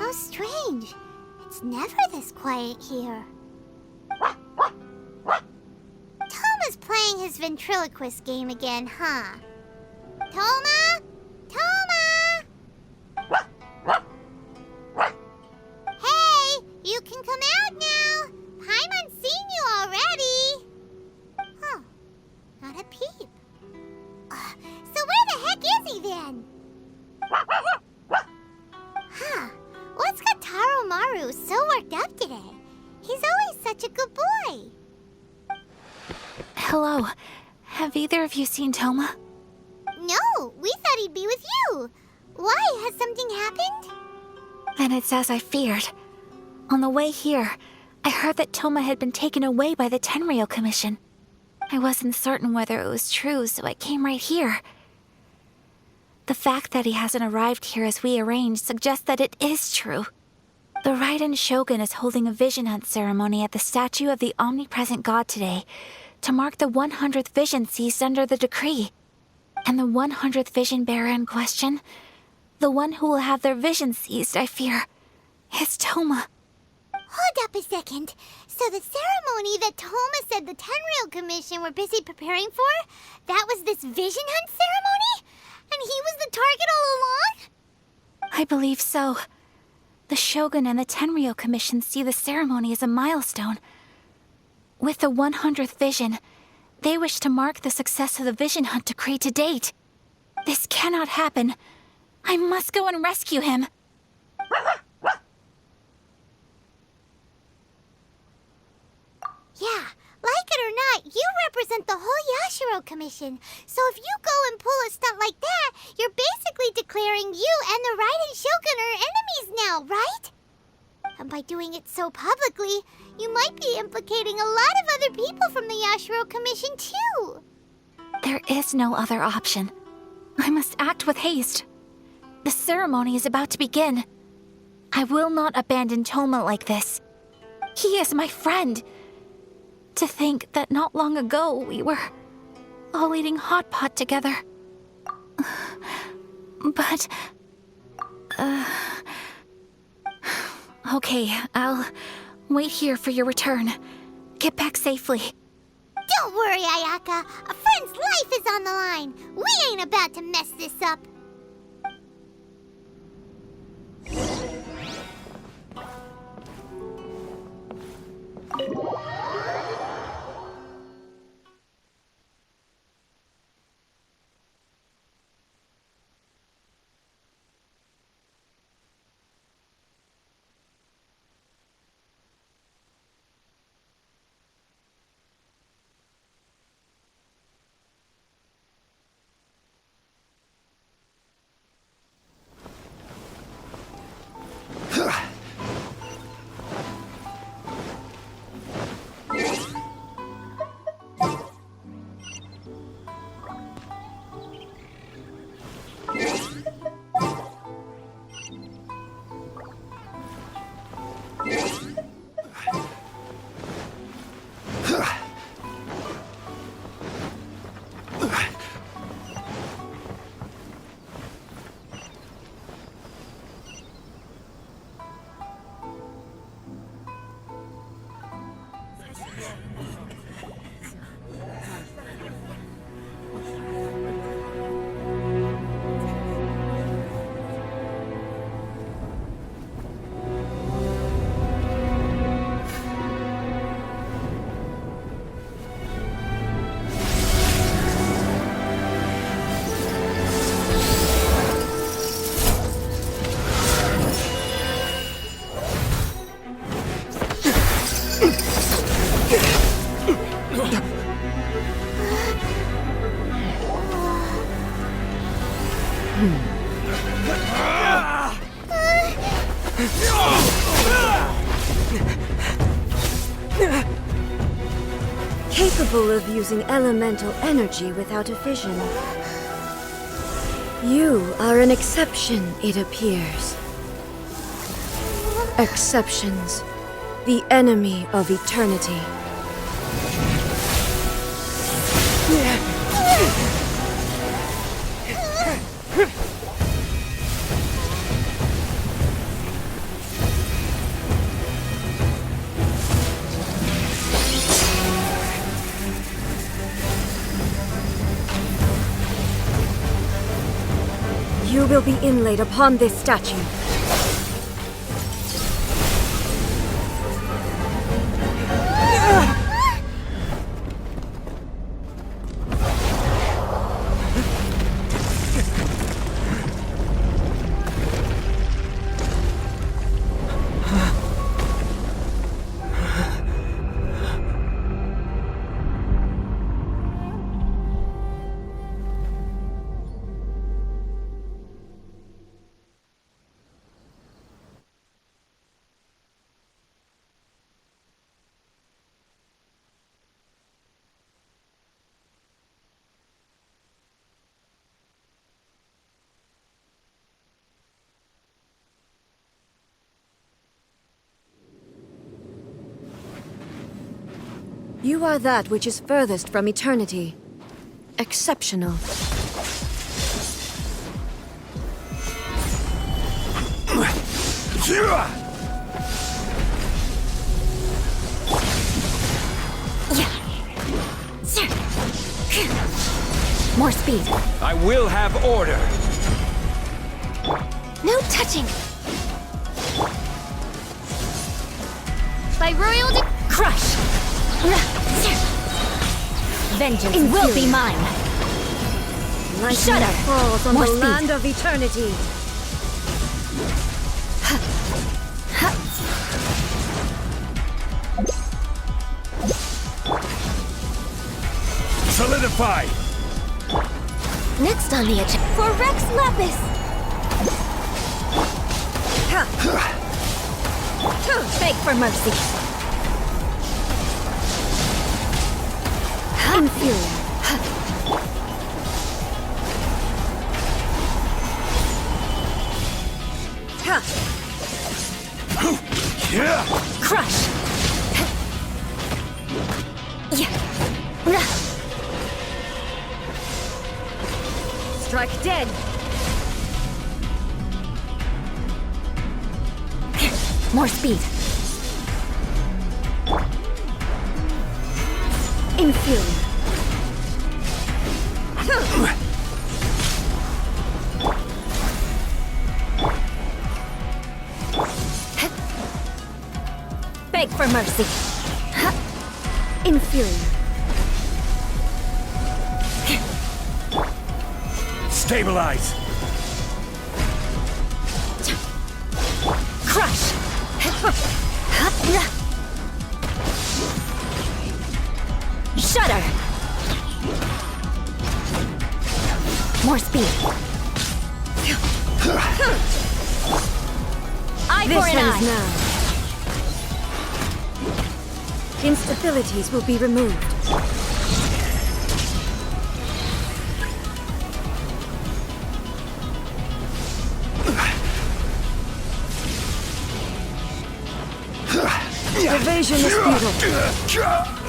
How strange. It's never this quiet here. Toma's playing his ventriloquist game again, huh? Toma? Toma! Hey, you can come out now. Paimon's seen you already. Huh, not a peep. So where the heck is he then? Huh, what's got Taro Maru so worked up today? He's always such a good boy. Hello. Have either of you seen Toma? No, we thought he'd be with you. Why? Has something happened? Then it's as I feared. On the way here, I heard that Toma had been taken away by the Tenryou Commission. I wasn't certain whether it was true, so I came right here. The fact that he hasn't arrived here as we arranged suggests that it is true. The Raiden Shogun is holding a vision hunt ceremony at the statue of the omnipresent god today to mark the 100th vision seized under the decree. And the 100th vision bearer in question, the one who will have their vision seized, I fear, is Toma. Hold up a second. So the ceremony that Toma said the Tenryou Commission were busy preparing for, that was this vision hunt ceremony? And he was the target all along? I believe so. The Shogun and the Tenryou Commission see the ceremony as a milestone. With the 100th vision, they wish to mark the success of the vision hunt decree to date. This cannot happen. I must go and rescue him. Yeah, like it or not, you represent the whole Yashiro Commission. So if you go and pull a stunt like that, you're basically declaring you and the Raiden Shogun are enemies now, right? And by doing it so publicly, you might be implicating a lot of other people from the Yashiro Commission too. There is no other option. I must act with haste. The ceremony is about to begin. I will not abandon Toma like this. He is my friend. To think that not long ago we were all eating hot pot together. But... Okay, I'll wait here for your return. Get back safely. Don't worry, Ayaka. A friend's life is on the line. We ain't about to mess this up. Capable of using elemental energy without a vision. You are an exception, it appears. Exceptions, the enemy of eternity. You will be inlaid upon this statue. You are that which is furthest from eternity. Exceptional. More speed. I will have order. No touching. By royal crush. Vengeance will be mine. Lightning Shudder. falls on More the speed. land of eternity. Solidify. Next on the agenda for Rex Lapis. Beg for mercy. Inferior. Crush. Strike dead. More speed. Inferior. Beg for mercy. Inferior. Stabilize. Crush. Shudder. More speed. Eye This for an ends eye. now. Instabilities will be removed. Evasion is futile.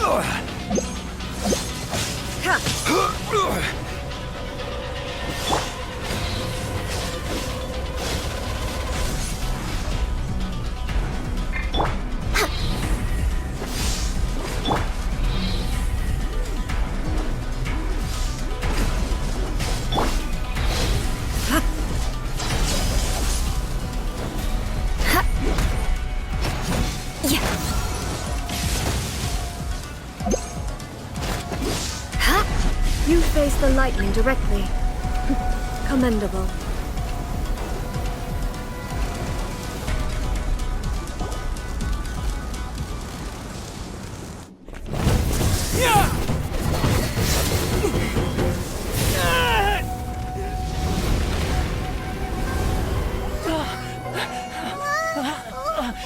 You face the lightning directly. Commendable.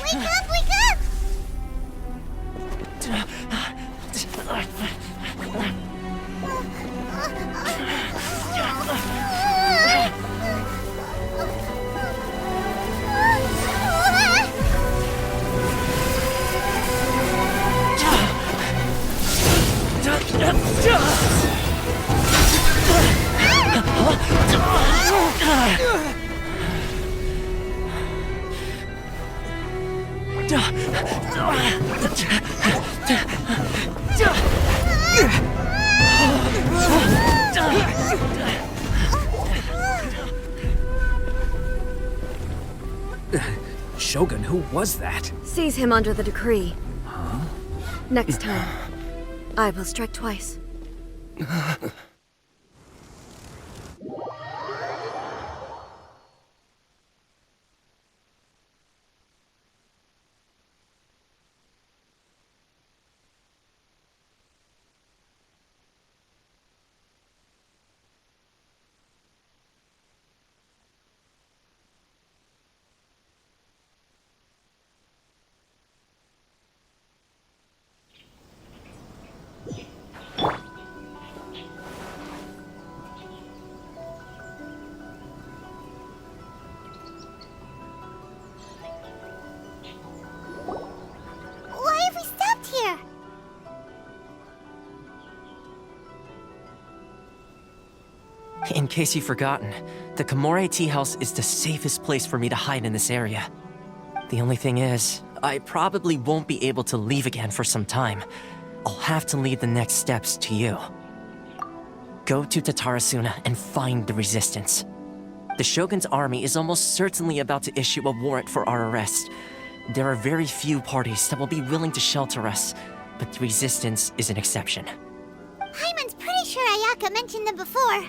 Wake up, wake up! Shogun, who was that? Seize him under the decree. Huh? Next time, I will strike twice. Why have we stopped here? In case you've forgotten, the Komore Tea House is the safest place for me to hide in this area. The only thing is, I probably won't be able to leave again for some time. I'll have to leave the next steps to you. Go to Tatarasuna and find the Resistance. The Shogun's army is almost certainly about to issue a warrant for our arrest. There are very few parties that will be willing to shelter us, but the Resistance is an exception. Hyman's pretty sure Ayaka mentioned them before.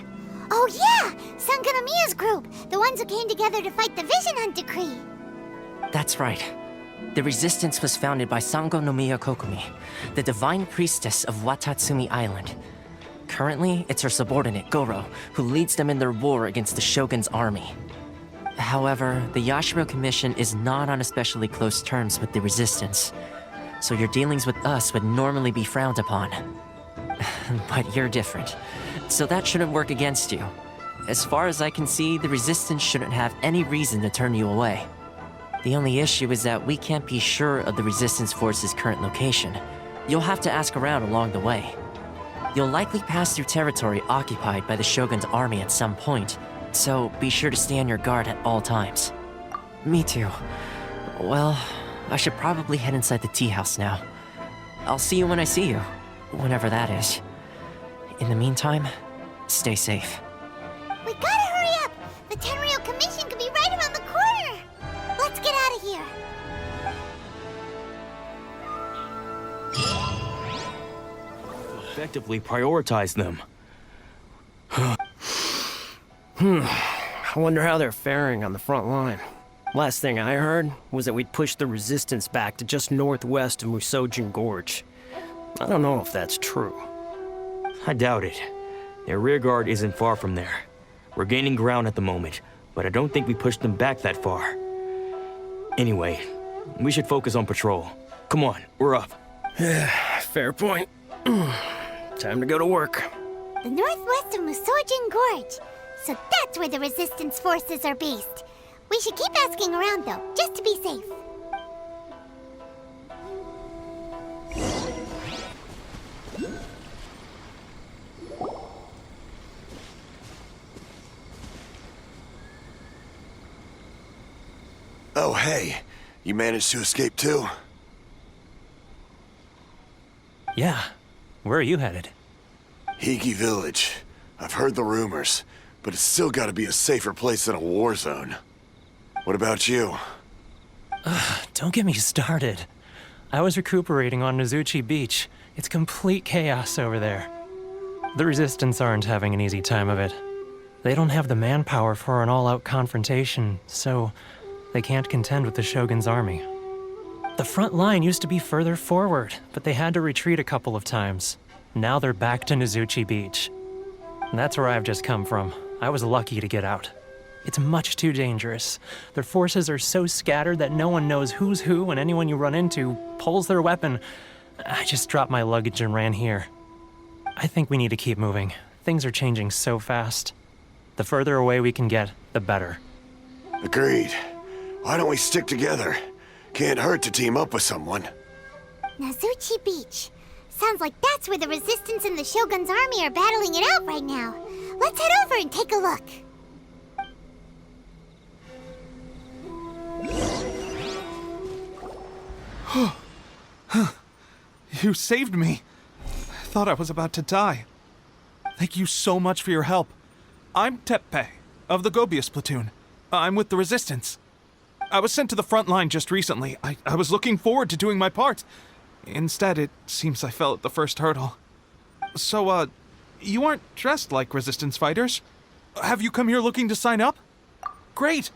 Oh yeah! Sangonomiya's group! The ones who came together to fight the Vision Hunt Decree! That's right. The Resistance was founded by Sangonomiya Kokumi, the divine priestess of Watatsumi Island. Currently, it's her subordinate, Goro, who leads them in their war against the Shogun's army. However, the Yashiro Commission is not on especially close terms with the Resistance, so your dealings with us would normally be frowned upon. But you're different, so that shouldn't work against you. As far as I can see, the Resistance shouldn't have any reason to turn you away. The only issue is that we can't be sure of the Resistance Force's current location. You'll have to ask around along the way. You'll likely pass through territory occupied by the Shogun's army at some point, so be sure to stay on your guard at all times. Me too. Well, I should probably head inside the tea house now. I'll see you when I see you, whenever that is. In the meantime, stay safe. We gotta hurry up! The Tenryou Commission could be right around the corner! Let's get out of here! Effectively prioritize them. I wonder how they're faring on the front line. Last thing I heard was that we'd pushed the Resistance back to just northwest of Musojin Gorge. I don't know if that's true. I doubt it. Their rearguard isn't far from there. We're gaining ground at the moment, but I don't think we pushed them back that far. Anyway, we should focus on patrol. Come on, we're up. Yeah, fair point. Time to go to work. The northwest of Musojin Gorge. So that's where the Resistance forces are based. We should keep asking around, though, just to be safe. Oh, hey. You managed to escape too? Yeah. Where are you headed? Higi Village. I've heard the rumors, but it's still gotta be a safer place than a war zone. What about you? Don't get me started. I was recuperating on Nozuchi Beach. It's complete chaos over there. The Resistance aren't having an easy time of it. They don't have the manpower for an all-out confrontation, so they can't contend with the Shogun's army. The front line used to be further forward, but they had to retreat a couple of times. Now they're back to Nozuchi Beach. That's where I've just come from. I was lucky to get out. It's much too dangerous. Their forces are so scattered that no one knows who's who, and anyone you run into pulls their weapon. I just dropped my luggage and ran here. I think we need to keep moving. Things are changing so fast. The further away we can get, the better. Agreed. Why don't we stick together? Can't hurt to team up with someone. Nozuchi Beach. Sounds like that's where the Resistance and the Shogun's army are battling it out right now. Let's head over and take a look. You saved me. I thought I was about to die. Thank you so much for your help. I'm Teppei, of the Gobius platoon. I'm with the Resistance. I was sent to the front line just recently. I was looking forward to doing my part. Instead, it seems I fell at the first hurdle. So, you aren't dressed like resistance fighters? Have you come here looking to sign up? Great!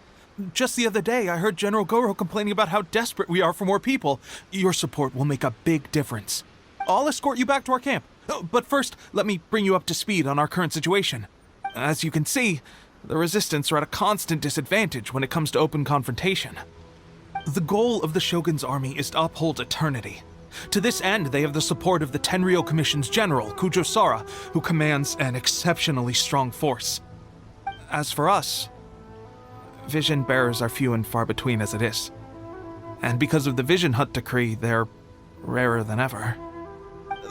Just the other day, I heard General Goro complaining about how desperate we are for more people. Your support will make a big difference. I'll escort you back to our camp. But first, let me bring you up to speed on our current situation. As you can see, the Resistance are at a constant disadvantage when it comes to open confrontation. The goal of the Shogun's army is to uphold eternity. To this end, they have the support of the Tenryou Commission's general, Kujo Sara, who commands an exceptionally strong force. As for us, vision bearers are few and far between as it is. And because of the Vision Hut decree, they're rarer than ever.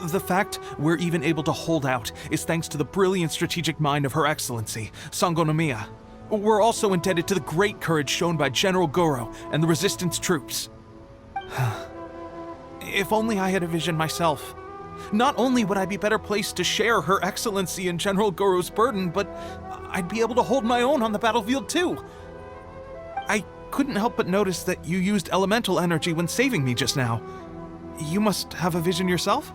The fact we're even able to hold out is thanks to the brilliant strategic mind of Her Excellency, Sango Nomiya. We're also indebted to the great courage shown by General Goro and the Resistance troops. If only I had a vision myself. Not only would I be better placed to share Her Excellency and General Goro's burden, but I'd be able to hold my own on the battlefield too. I couldn't help but notice that you used elemental energy when saving me just now. You must have a vision yourself?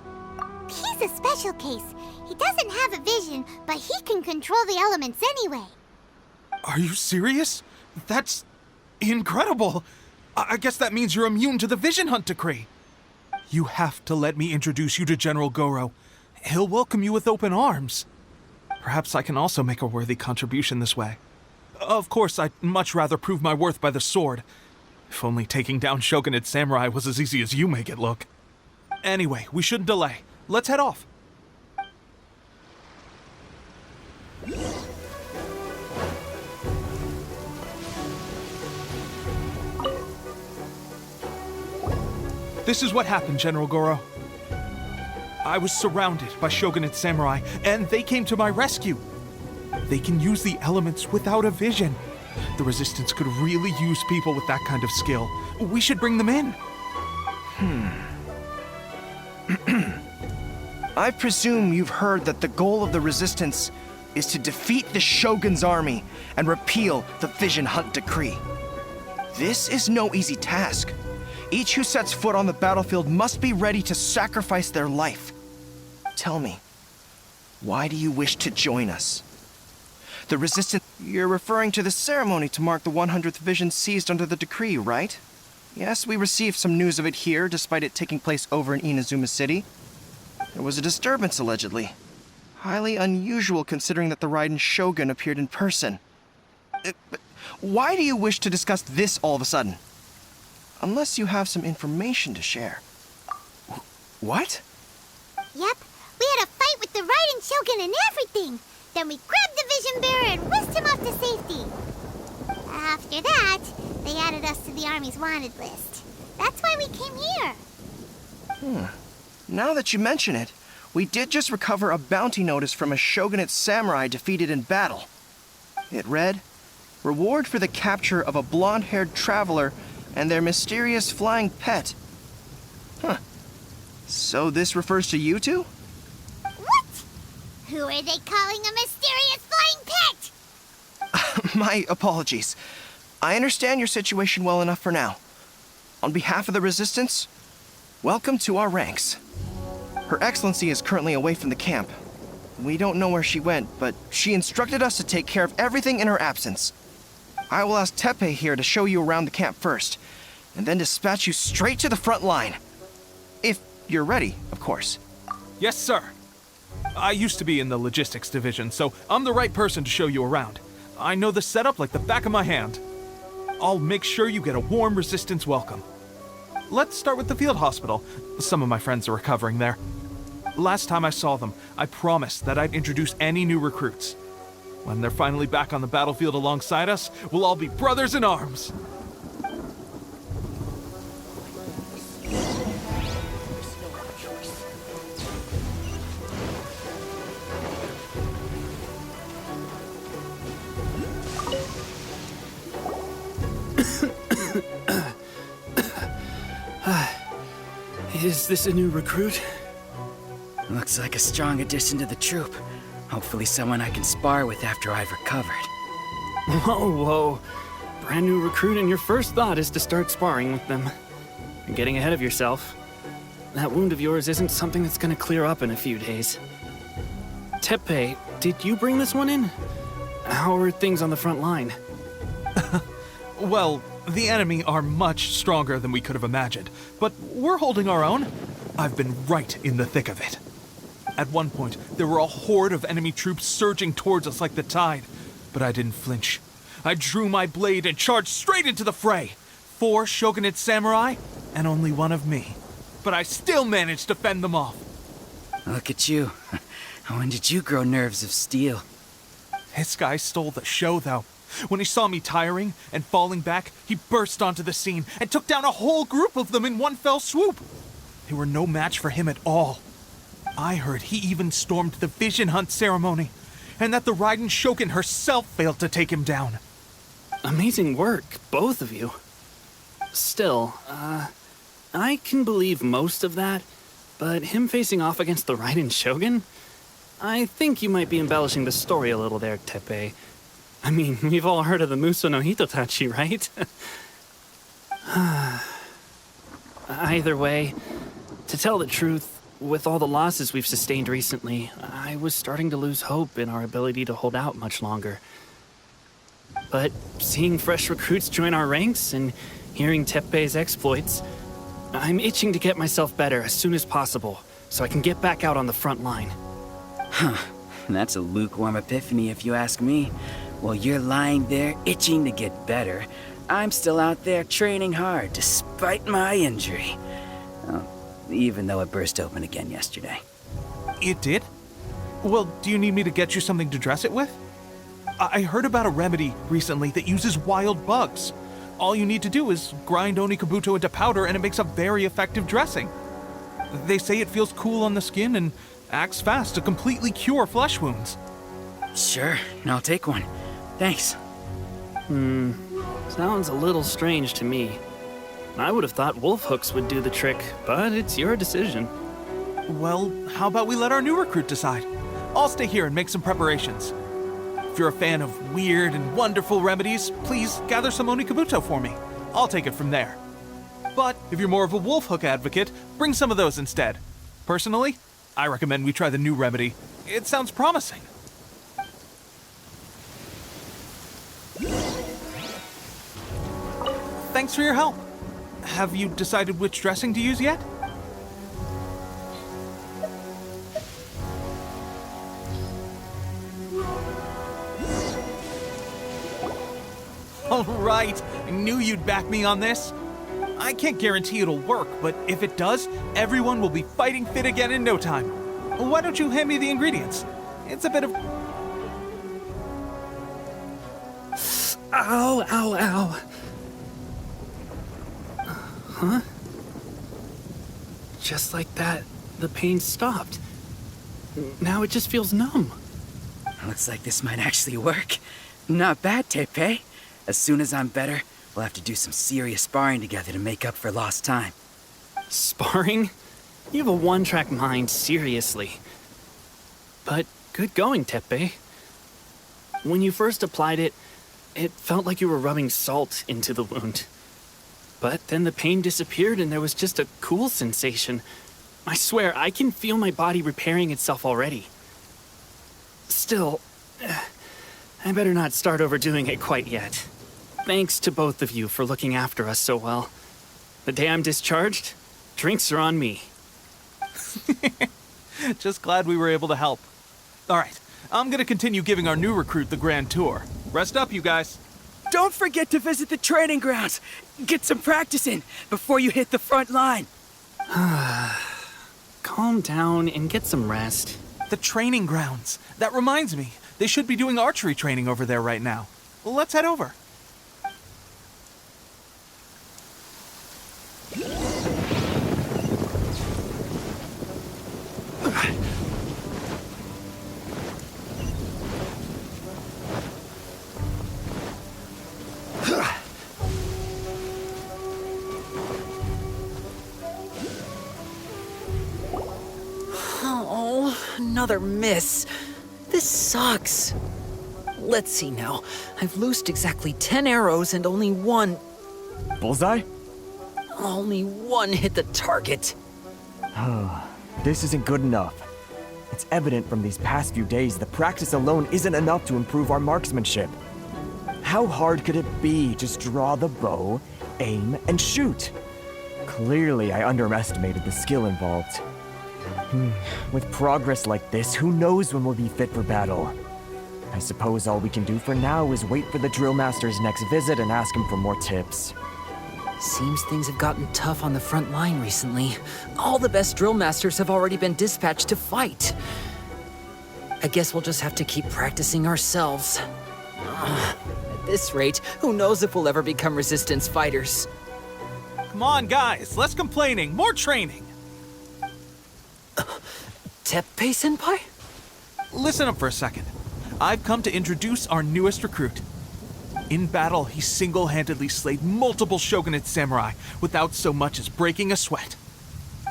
He's a special case. He doesn't have a vision, but he can control the elements anyway. Are you serious? That's incredible. I guess that means you're immune to the Vision Hunt decree. You have to let me introduce you to General Goro. He'll welcome you with open arms. Perhaps I can also make a worthy contribution this way. Of course, I'd much rather prove my worth by the sword. If only taking down Shogunate samurai was as easy as you make it look. Anyway, we shouldn't delay. Let's head off. This is what happened, General Goro. I was surrounded by Shogunate samurai, and they came to my rescue. They can use the elements without a vision. The Resistance could really use people with that kind of skill. We should bring them in. I presume you've heard that the goal of the Resistance is to defeat the Shogun's army and repeal the Vision Hunt decree. This is no easy task. Each who sets foot on the battlefield must be ready to sacrifice their life. Tell me, why do you wish to join us? The Resistance... You're referring to the ceremony to mark the 100th Vision seized under the decree, right? Yes, we received some news of it here, despite it taking place over in Inazuma City. There was a disturbance, allegedly. Highly unusual considering that the Raiden Shogun appeared in person. But why do you wish to discuss this all of a sudden? Unless you have some information to share. What? Yep, we had a fight with the Raiden Shogun and everything. Then we grabbed the Vision Bearer and whisked him off to safety. After that, they added us to the Army's wanted list. That's why we came here. Now that you mention it, we did just recover a bounty notice from a Shogunate samurai defeated in battle. It read, "Reward for the capture of a blonde-haired traveler and their mysterious flying pet." So this refers to you two? What? Who are they calling a mysterious flying pet? My apologies. I understand your situation well enough for now. On behalf of the Resistance, welcome to our ranks. Her Excellency is currently away from the camp. We don't know where she went, but she instructed us to take care of everything in her absence. I will ask Teppei here to show you around the camp first, and then dispatch you straight to the front line. If you're ready, of course. Yes, sir. I used to be in the logistics division, so I'm the right person to show you around. I know the setup like the back of my hand. I'll make sure you get a warm Resistance welcome. Let's start with the field hospital. Some of my friends are recovering there. Last time I saw them, I promised that I'd introduce any new recruits. When they're finally back on the battlefield alongside us, we'll all be brothers in arms. Is this a new recruit? Looks like a strong addition to the troop. Hopefully someone I can spar with after I've recovered. Whoa, whoa. brand new recruit and your first thought is to start sparring with them. You're getting ahead of yourself. That wound of yours isn't something that's gonna clear up in a few days. Tepe, did you bring this one in? How are things on the front line? Well, the enemy are much stronger than we could have imagined, but we're holding our own. I've been right in the thick of it. At one point, there were a horde of enemy troops surging towards us like the tide, but I didn't flinch. I drew my blade and charged straight into the fray. 4 shogunate samurai, and only one of me. But I still managed to fend them off. Look at you. When did you grow nerves of steel? This guy stole the show, though. When he saw me tiring and falling back, he burst onto the scene and took down a whole group of them in one fell swoop. They were no match for him at all. I heard he even stormed the vision hunt ceremony, and that the Raiden Shogun herself failed to take him down. Amazing work, both of you. Still, I can believe most of that, but him facing off against the Raiden Shogun? I think you might be embellishing the story a little there, Tepe. I mean, we've all heard of the Muso no Hitotachi, right? Either way, to tell the truth, with all the losses we've sustained recently, I was starting to lose hope in our ability to hold out much longer. But seeing fresh recruits join our ranks and hearing Tepe's exploits, I'm itching to get myself better as soon as possible so I can get back out on the front line. Huh. That's a lukewarm epiphany if you ask me. While you're lying there itching to get better, I'm still out there training hard despite my injury. Oh, even though it burst open again yesterday. It did? Well, do you need me to get you something to dress it with? I heard about a remedy recently that uses wild bugs. All you need to do is grind Onikabuto into powder and it makes a very effective dressing. They say it feels cool on the skin and acts fast to completely cure flesh wounds. Sure, I'll take one. Thanks. Sounds a little strange to me. I would have thought wolf hooks would do the trick, but it's your decision. Well, how about we let our new recruit decide? I'll stay here and make some preparations. If you're a fan of weird and wonderful remedies, please gather some Onikabuto for me. I'll take it from there. But if you're more of a wolf hook advocate, bring some of those instead. Personally, I recommend we try the new remedy. It sounds promising. Thanks for your help. Have you decided which dressing to use yet? All right, I knew you'd back me on this. I can't guarantee it'll work, but if it does, everyone will be fighting fit again in no time. Why don't you hand me the ingredients? It's a bit of... Ow, ow, ow. Huh? Just like that, the pain stopped. Now it just feels numb. Looks like this might actually work. Not bad, Tepe. As soon as I'm better, we'll have to do some serious sparring together to make up for lost time. Sparring? You have a one-track mind, seriously. But good going, Tepe. When you first applied it, it felt like you were rubbing salt into the wound. But then the pain disappeared and there was just a cool sensation. I swear, I can feel my body repairing itself already. Still, I better not start overdoing it quite yet. Thanks to both of you for looking after us so well. The day I'm discharged, drinks are on me. Just glad we were able to help. All right, I'm gonna continue giving our new recruit the grand tour. Rest up, you guys. Don't forget to visit the training grounds. Get some practice in before you hit the front line. Calm down and get some rest. The training grounds. That reminds me, they should be doing archery training over there right now. Let's head over. Oh, another miss. This sucks. Let's see now. I've loosed exactly 10 arrows and only one Bullseye? hit the target. This isn't good enough. It's evident from these past few days the practice alone isn't enough to improve our marksmanship. How hard could it be? Just draw the bow, aim, and shoot. Clearly, I underestimated the skill involved. With progress like this, who knows when we'll be fit for battle? I suppose all we can do for now is wait for the drill master's next visit and ask him for more tips. Seems things have gotten tough on the front line recently. All the best drill masters have already been dispatched to fight. I guess we'll just have to keep practicing ourselves. At this rate, who knows if we'll ever become resistance fighters. Come on, guys, less complaining, more training. Teppei-senpai? Listen up for a second. I've come to introduce our newest recruit. In battle, he single-handedly slayed multiple shogunate samurai without so much as breaking a sweat.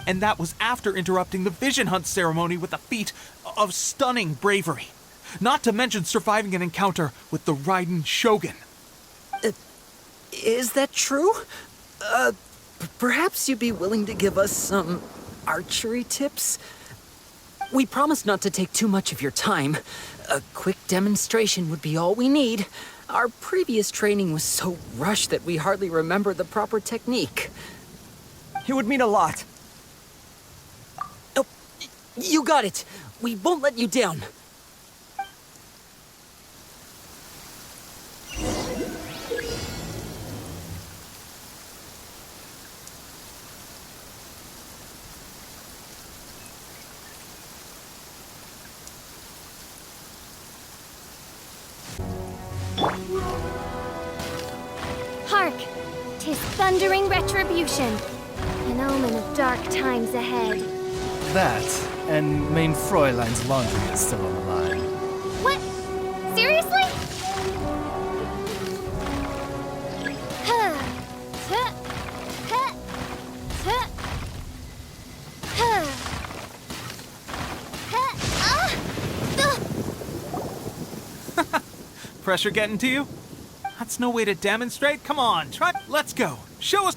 And that was after interrupting the vision hunt ceremony with a feat of stunning bravery. Not to mention surviving an encounter with the Raiden Shogun. Is that true? Perhaps you'd be willing to give us some archery tips? We promise not to take too much of your time. A quick demonstration would be all we need. Our previous training was so rushed that we hardly remember the proper technique. It would mean a lot. Oh, you got it. We won't let you down. Hark! 'Tis thundering retribution, an omen of dark times ahead. That, and main Fräulein's laundry is still on the line. What? Seriously? Pressure getting to you? That's no way to demonstrate. Come on, try. Let's go. Show us.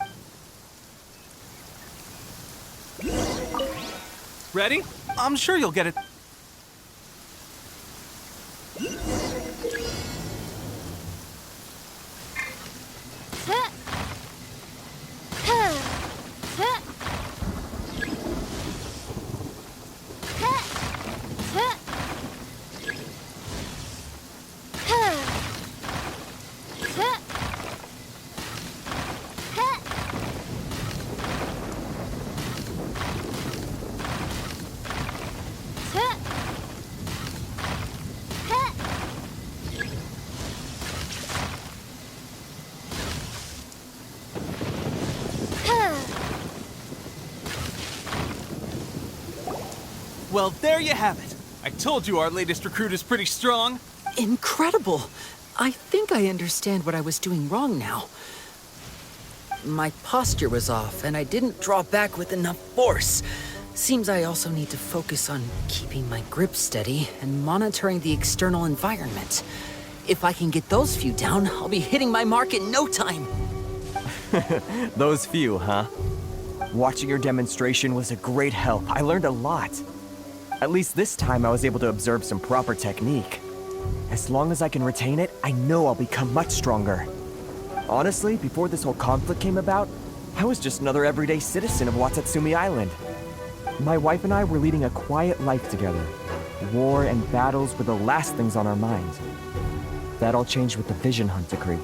Ready? I'm sure you'll get it. Well, there you have it. I told you our latest recruit is pretty strong. Incredible! I think I understand what I was doing wrong now. My posture was off, and I didn't draw back with enough force. Seems I also need to focus on keeping my grip steady and monitoring the external environment. If I can get those few down, I'll be hitting my mark in no time. Those few, huh? Watching your demonstration was a great help. I learned a lot. At least this time I was able to observe some proper technique. As long as I can retain it, I know I'll become much stronger. Honestly, before this whole conflict came about, I was just another everyday citizen of Watatsumi Island. My wife and I were leading a quiet life together. War and battles were the last things on our mind. That all changed with the Vision Hunt decree.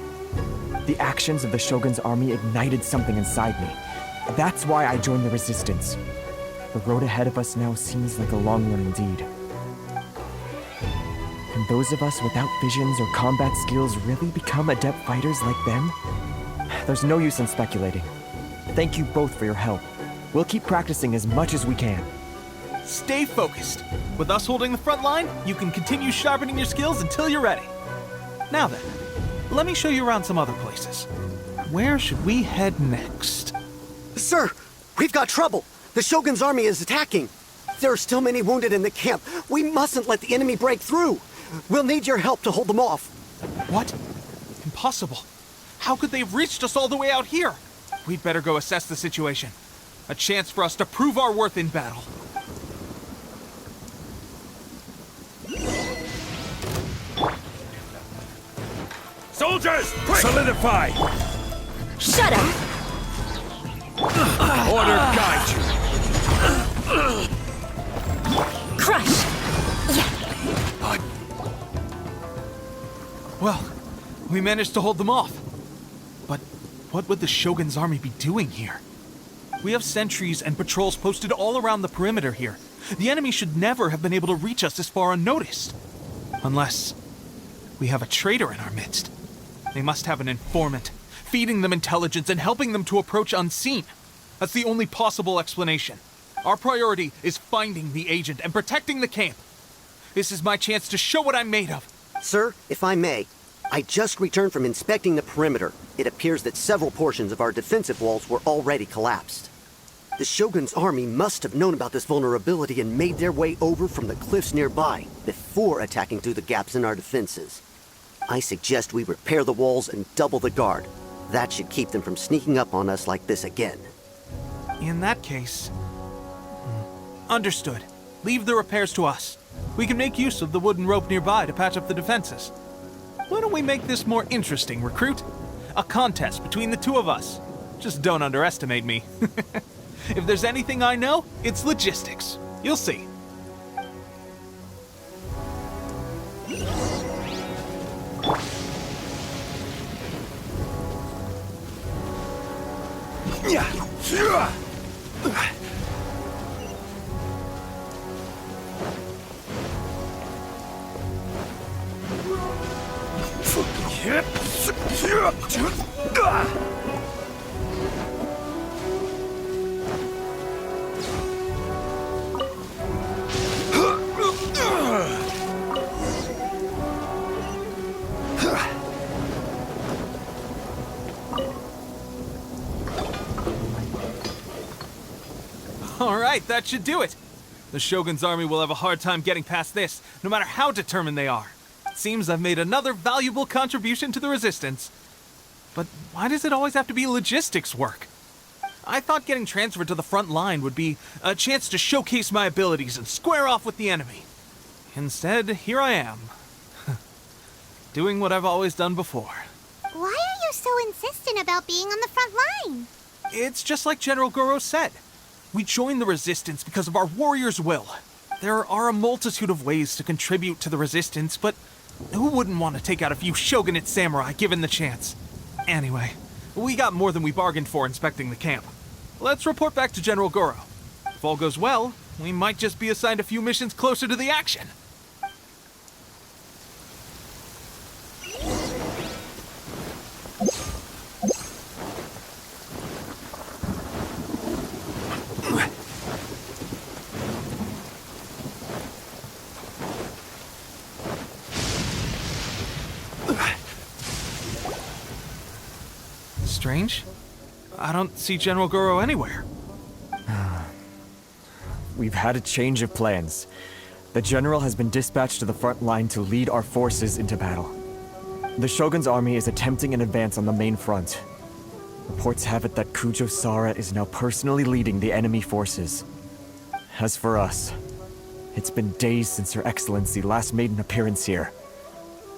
The actions of the Shogun's army ignited something inside me. That's why I joined the Resistance. The road ahead of us now seems like a long one indeed. Can those of us without visions or combat skills really become adept fighters like them? There's no use in speculating. Thank you both for your help. We'll keep practicing as much as we can. Stay focused. With us holding the front line, you can continue sharpening your skills until you're ready. Now then, let me show you around some other places. Where should we head next? Sir, we've got trouble. The Shogun's army is attacking. There are still many wounded in the camp. We mustn't let the enemy break through. We'll need your help to hold them off. What? Impossible. How could they have reached us all the way out here? We'd better go assess the situation. A chance for us to prove our worth in battle. Soldiers, quick! Solidify! Shut up! Order guide you. Crush! Well, we managed to hold them off. But what would the Shogun's army be doing here? We have sentries and patrols posted all around the perimeter here. The enemy should never have been able to reach us this far unnoticed. Unless we have a traitor in our midst. They must have an informant, feeding them intelligence and helping them to approach unseen. That's the only possible explanation. Our priority is finding the agent and protecting the camp. This is my chance to show what I'm made of. Sir, if I may, I just returned from inspecting the perimeter. It appears that several portions of our defensive walls were already collapsed. The Shogun's army must have known about this vulnerability and made their way over from the cliffs nearby before attacking through the gaps in our defenses. I suggest we repair the walls and double the guard. That should keep them from sneaking up on us like this again. In that case... Understood. Leave the repairs to us. We can make use of the wooden rope nearby to patch up the defenses. Why don't we make this more interesting, recruit? A contest between the two of us. Just don't underestimate me. If there's anything I know, it's logistics. You'll see. All right, that should do it. The Shogun's army will have a hard time getting past this, no matter how determined they are. It seems I've made another valuable contribution to the resistance. But why does it always have to be logistics work? I thought getting transferred to the front line would be a chance to showcase my abilities and square off with the enemy. Instead, here I am. Doing what I've always done before. Why are you so insistent about being on the front line? It's just like General Goro said. We joined the resistance because of our warrior's will. There are a multitude of ways to contribute to the resistance, but who wouldn't want to take out a few shogunate samurai given the chance? Anyway, we got more than we bargained for inspecting the camp. Let's report back to General Goro. If all goes well, we might just be assigned a few missions closer to the action. Strange. I don't see General Goro anywhere. We've had a change of plans. The General has been dispatched to the front line to lead our forces into battle. The Shogun's army is attempting an advance on the main front. Reports have it that Kujo Sara is now personally leading the enemy forces. As for us, it's been days since Her Excellency last made an appearance here.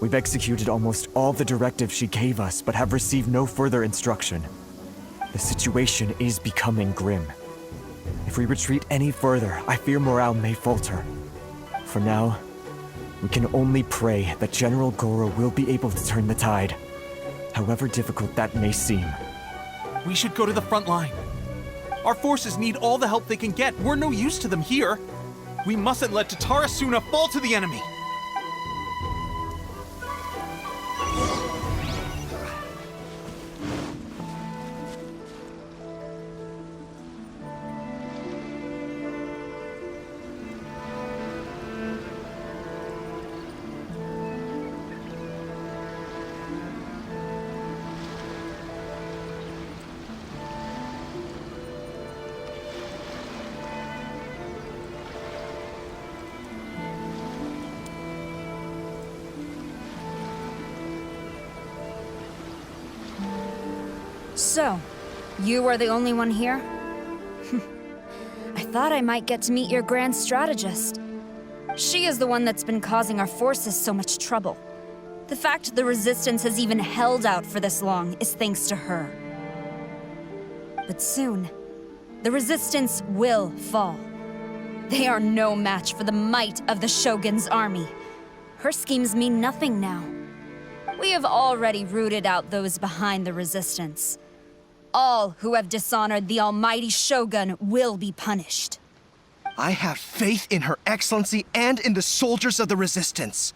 We've executed almost all the directives she gave us, but have received no further instruction. The situation is becoming grim. If we retreat any further, I fear morale may falter. For now, we can only pray that General Goro will be able to turn the tide, however difficult that may seem. We should go to the front line. Our forces need all the help they can get. We're no use to them here. We mustn't let Tatara Suna fall to the enemy. So, you are the only one here? I thought I might get to meet your grand strategist. She is the one that's been causing our forces so much trouble. The fact the Resistance has even held out for this long is thanks to her. But soon, the Resistance will fall. They are no match for the might of the Shogun's army. Her schemes mean nothing now. We have already rooted out those behind the Resistance. All who have dishonored the almighty Shogun will be punished. I have faith in Her Excellency and in the soldiers of the Resistance.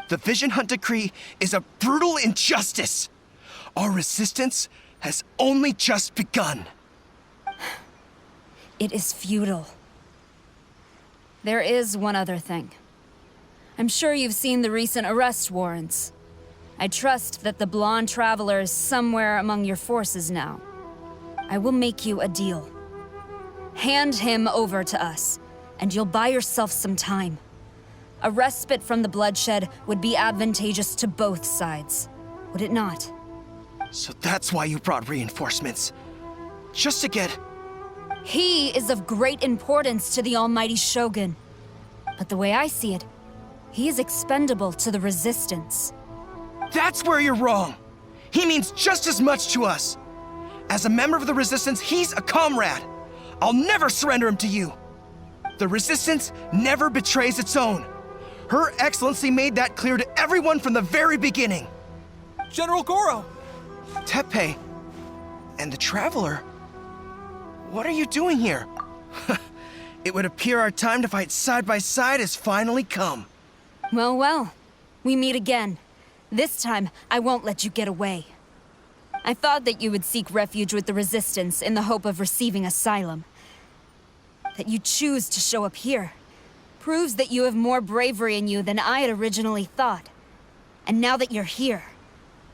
The Vision Hunt Decree is a brutal injustice. Our resistance has only just begun. It is futile. There is one other thing. I'm sure you've seen the recent arrest warrants. I trust that the blonde traveler is somewhere among your forces now. I will make you a deal. Hand him over to us, and you'll buy yourself some time. A respite from the bloodshed would be advantageous to both sides, would it not? So that's why you brought reinforcements. Just to get... He is of great importance to the almighty Shogun. But the way I see it, he is expendable to the Resistance. That's where you're wrong. He means just as much to us. As a member of the Resistance, he's a comrade. I'll never surrender him to you. The Resistance never betrays its own. Her Excellency made that clear to everyone from the very beginning. General Goro! Teppei and the Traveler? What are you doing here? It would appear our time to fight side by side has finally come. Well, well. We meet again. This time, I won't let you get away. I thought that you would seek refuge with the Resistance in the hope of receiving asylum. That you choose to show up here proves that you have more bravery in you than I had originally thought. And now that you're here,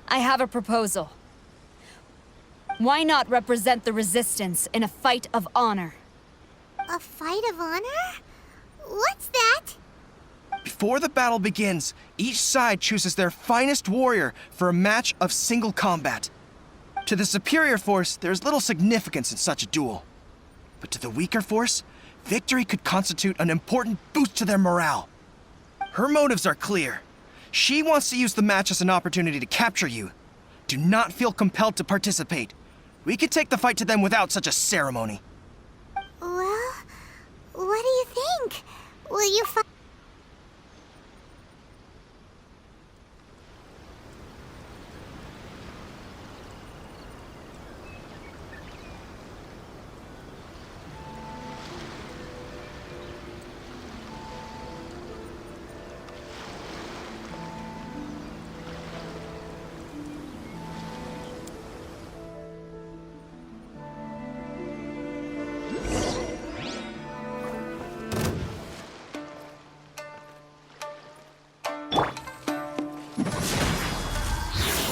I have a proposal. Why not represent the Resistance in a fight of honor? A fight of honor? What's that? Before the battle begins, each side chooses their finest warrior for a match of single combat. To the superior force, there's little significance in such a duel. But to the weaker force, victory could constitute an important boost to their morale. Her motives are clear. She wants to use the match as an opportunity to capture you. Do not feel compelled to participate. We could take the fight to them without such a ceremony. Well, what do you think? Will you fight?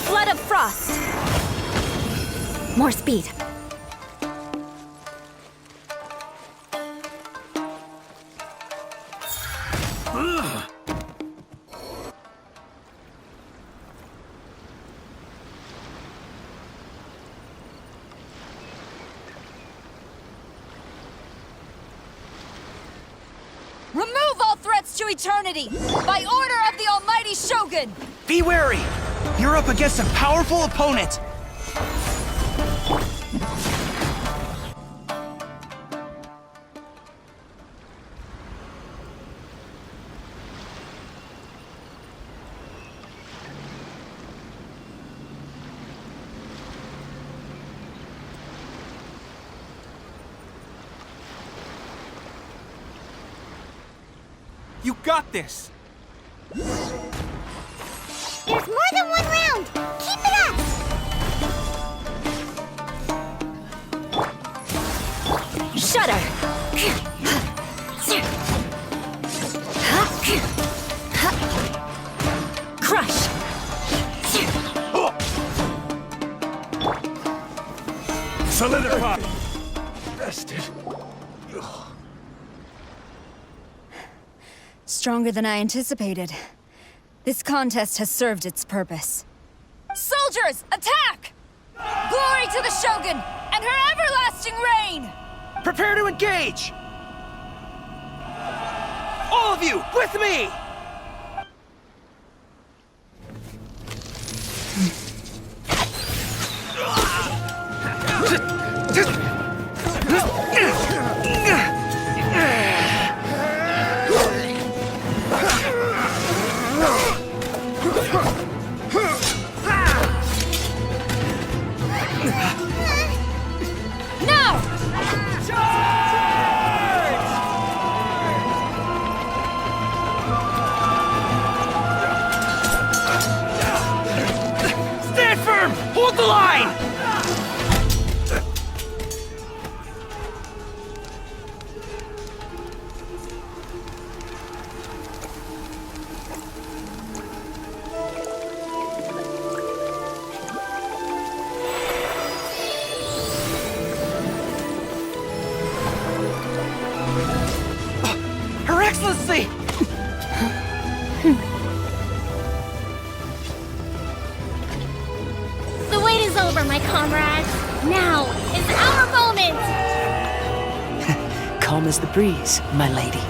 Flood of Frost! More speed. Remove all threats to eternity! By order of the almighty Shogun! Be wary! You're up against a powerful opponent! You got this! There's more than one round! Keep it up! Shudder! Crush! Solidify! Rested. Stronger than I anticipated. This contest has served its purpose. Soldiers, attack! Glory to the Shogun and her everlasting reign! Prepare to engage! All of you, with me! Stand firm! Hold the line! Her Excellency! The wait is over, my comrades. Now is our moment! Calm as the breeze, my lady.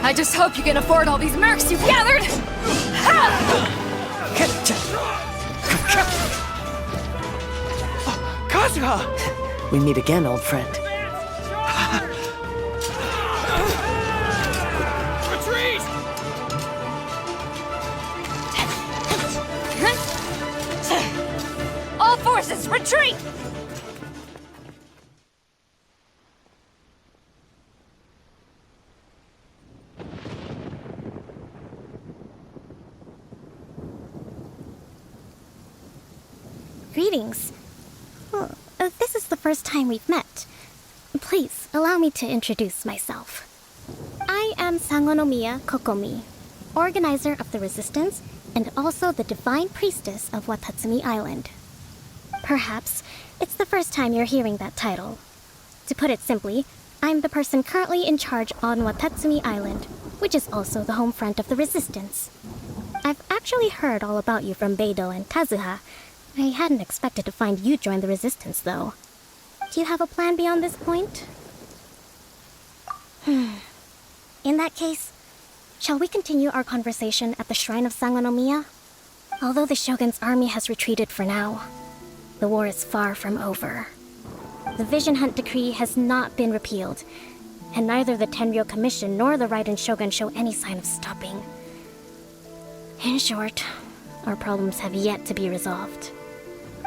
I just hope you can afford all these mercs you've gathered! Kazuha! We meet again, old friend. Retreat! All forces, retreat! Greetings. Well, this is the first time we've met. Please, allow me to introduce myself. I am Sangonomiya Kokomi, organizer of the Resistance and also the Divine Priestess of Watatsumi Island. Perhaps it's the first time you're hearing that title. To put it simply, I'm the person currently in charge on Watatsumi Island, which is also the home front of the Resistance. I've actually heard all about you from Beidou and Kazuha. I hadn't expected to find you join the Resistance, though. Do you have a plan beyond this point? In that case, shall we continue our conversation at the Shrine of Sangonomiya? Although the Shogun's army has retreated for now, the war is far from over. The Vision Hunt Decree has not been repealed, and neither the Tenryou Commission nor the Raiden Shogun show any sign of stopping. In short, our problems have yet to be resolved.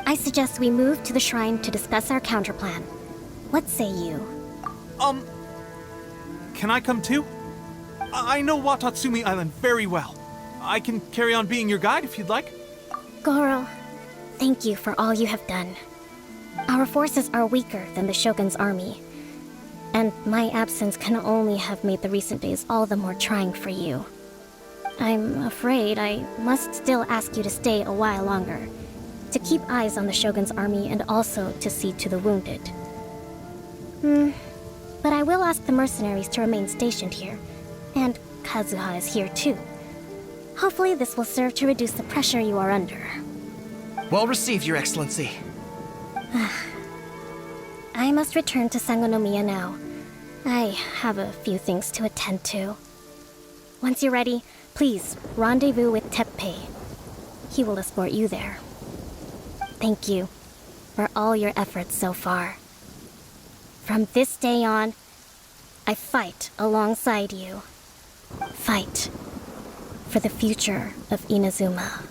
I suggest we move to the shrine to discuss our counterplan. What say you? Can I come too? I know Watatsumi Island very well. I can carry on being your guide if you'd like. Goro, thank you for all you have done. Our forces are weaker than the Shogun's army, and my absence can only have made the recent days all the more trying for you. I'm afraid I must still ask you to stay a while longer, to keep eyes on the Shogun's army and also to see to the wounded. But I will ask the mercenaries to remain stationed here, and Kazuha is here too. Hopefully this will serve to reduce the pressure you are under. Well received, Your Excellency. I must return to Sangonomiya now. I have a few things to attend to. Once you're ready, please rendezvous with Teppei. He will escort you there. Thank you for all your efforts so far. From this day on, I fight alongside you. Fight for the future of Inazuma.